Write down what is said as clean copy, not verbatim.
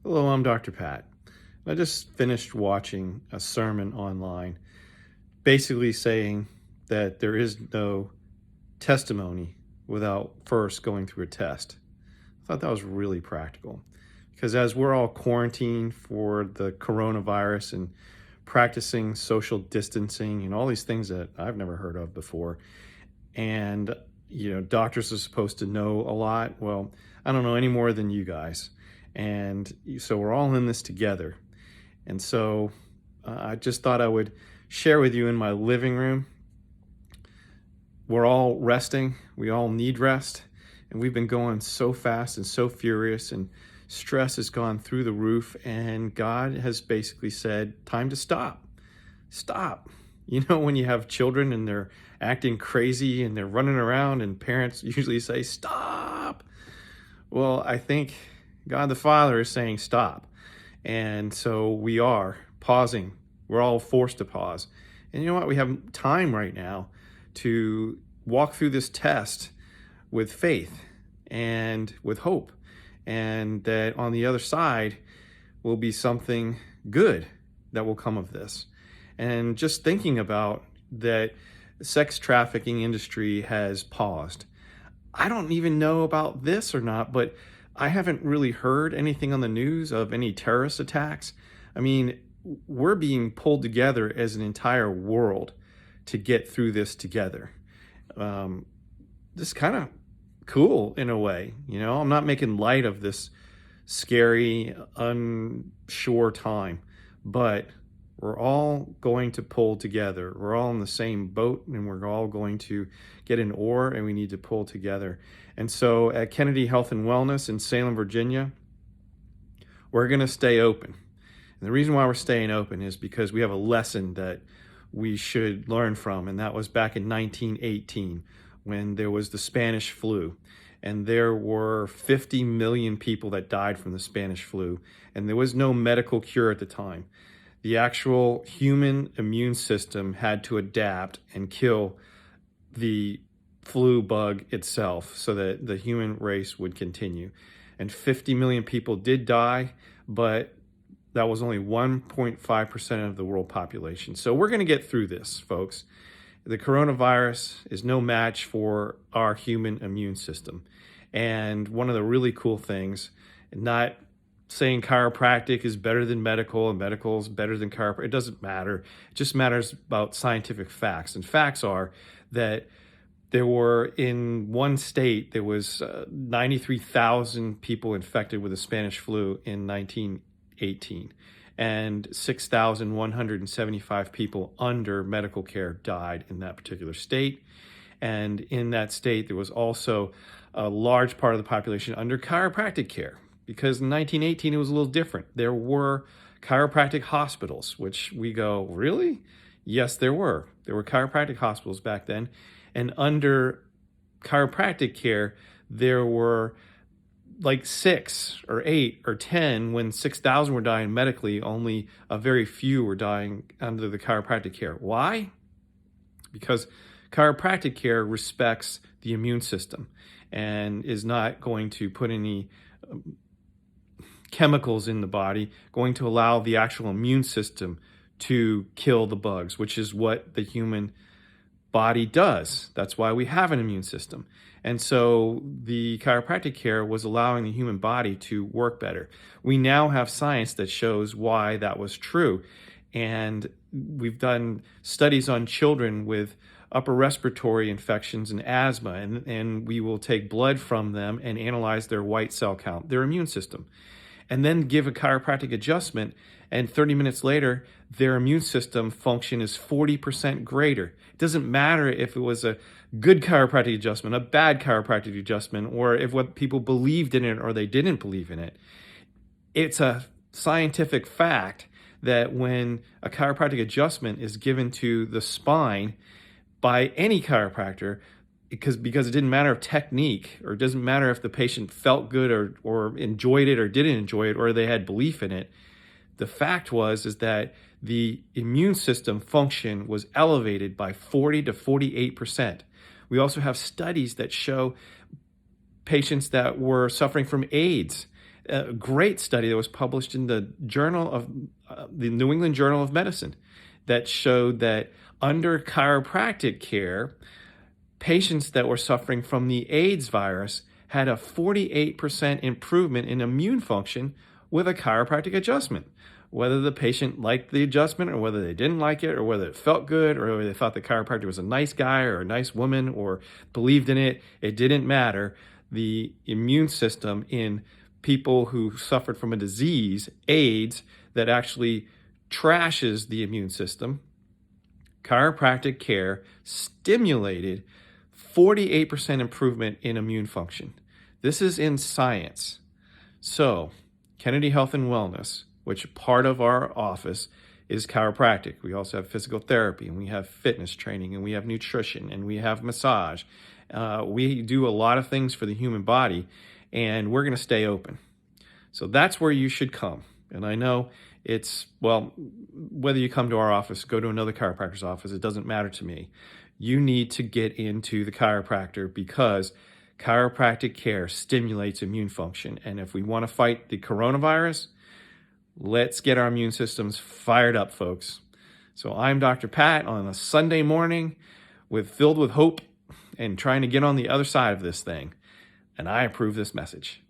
Hello, I'm Dr. Pat. I just finished watching a sermon online basically saying that there is no testimony without first going through a test. I thought that was really practical because as we're all quarantined for the coronavirus and practicing social distancing and all these things that I've never heard of before, and doctors are supposed to know a lot. Well, I don't know any more than you guys. And so we're all in this together. And so I just thought I would share with you in my living room. We're all resting. We all need rest. And we've been going so fast and so furious, and stress has gone through the roof. And God has basically said, time to stop. Stop. When you have children and they're acting crazy and they're running around, and parents usually say, stop. Well, I think God the Father is saying stop. And so we are pausing. We're all forced to pause. And you know what? We have time right now to walk through this test with faith and with hope. And that on the other side will be something good that will come of this. And just thinking about that, the sex trafficking industry has paused. I don't even know about this or not, but I haven't really heard anything on the news of any terrorist attacks. I mean, we're being pulled together as an entire world to get through this together. This is kind of cool in a way. I'm not making light of this scary, unsure time, but we're all going to pull together. We're all in the same boat, and we're all going to get an oar, and we need to pull together. And so at Kennedy Health and Wellness in Salem, Virginia, we're going to stay open. And the reason why we're staying open is because we have a lesson that we should learn from, and that was back in 1918 when there was the Spanish flu. And there were 50 million people that died from the Spanish flu, and there was no medical cure at the time. The actual human immune system had to adapt and kill the flu bug itself so that the human race would continue. And 50 million people did die, but that was only 1.5% of the world population. So we're going to get through this, folks. The coronavirus is no match for our human immune system. And one of the really cool things, not saying chiropractic is better than medical and medical is better than chiropractic. It doesn't matter. It just matters about scientific facts. And facts are that there were, in one state, there was 93,000 people infected with the Spanish flu in 1918. And 6,175 people under medical care died in that particular state. And in that state, there was also a large part of the population under chiropractic care. Because in 1918, it was a little different. There were chiropractic hospitals, which we go, really? Yes, there were. There were chiropractic hospitals back then. And under chiropractic care, there were like 6 or 8 or 10. When 6,000 were dying medically, only a very few were dying under the chiropractic care. Why? Because chiropractic care respects the immune system and is not going to put any chemicals in the body, going to allow the actual immune system to kill the bugs, which is what the human body does. That's why we have an immune system. And so the chiropractic care was allowing the human body to work better. We now have science that shows why that was true. And we've done studies on children with upper respiratory infections and asthma, and we will take blood from them and analyze their white cell count, their immune system, and then give a chiropractic adjustment, and 30 minutes later, their immune system function is 40% greater. It doesn't matter if it was a good chiropractic adjustment, a bad chiropractic adjustment, or if what people believed in it or they didn't believe in it. It's a scientific fact that when a chiropractic adjustment is given to the spine by any chiropractor, because it didn't matter if technique, or it doesn't matter if the patient felt good or enjoyed it or didn't enjoy it, or they had belief in it. The fact is that the immune system function was elevated by 40 to 48%. We also have studies that show patients that were suffering from AIDS a great study that was published in the the New England Journal of Medicine that showed that under chiropractic care, patients that were suffering from the AIDS virus had a 48% improvement in immune function with a chiropractic adjustment. Whether the patient liked the adjustment or whether they didn't like it or whether it felt good or whether they thought the chiropractor was a nice guy or a nice woman or believed in it, it didn't matter. The immune system in people who suffered from a disease, AIDS, that actually trashes the immune system, chiropractic care stimulated 48% improvement in immune function. This is in science. So, Kennedy Health and Wellness, which part of our office is chiropractic. We also have physical therapy, and we have fitness training, and we have nutrition, and we have massage. We do a lot of things for the human body, and we're going to stay open. So that's where you should come. And I know whether you come to our office, go to another chiropractor's office, it doesn't matter to me. You need to get into the chiropractor because chiropractic care stimulates immune function. And if we want to fight the coronavirus, let's get our immune systems fired up, folks. So I'm Dr. Pat on a Sunday morning filled with hope and trying to get on the other side of this thing. And I approve this message.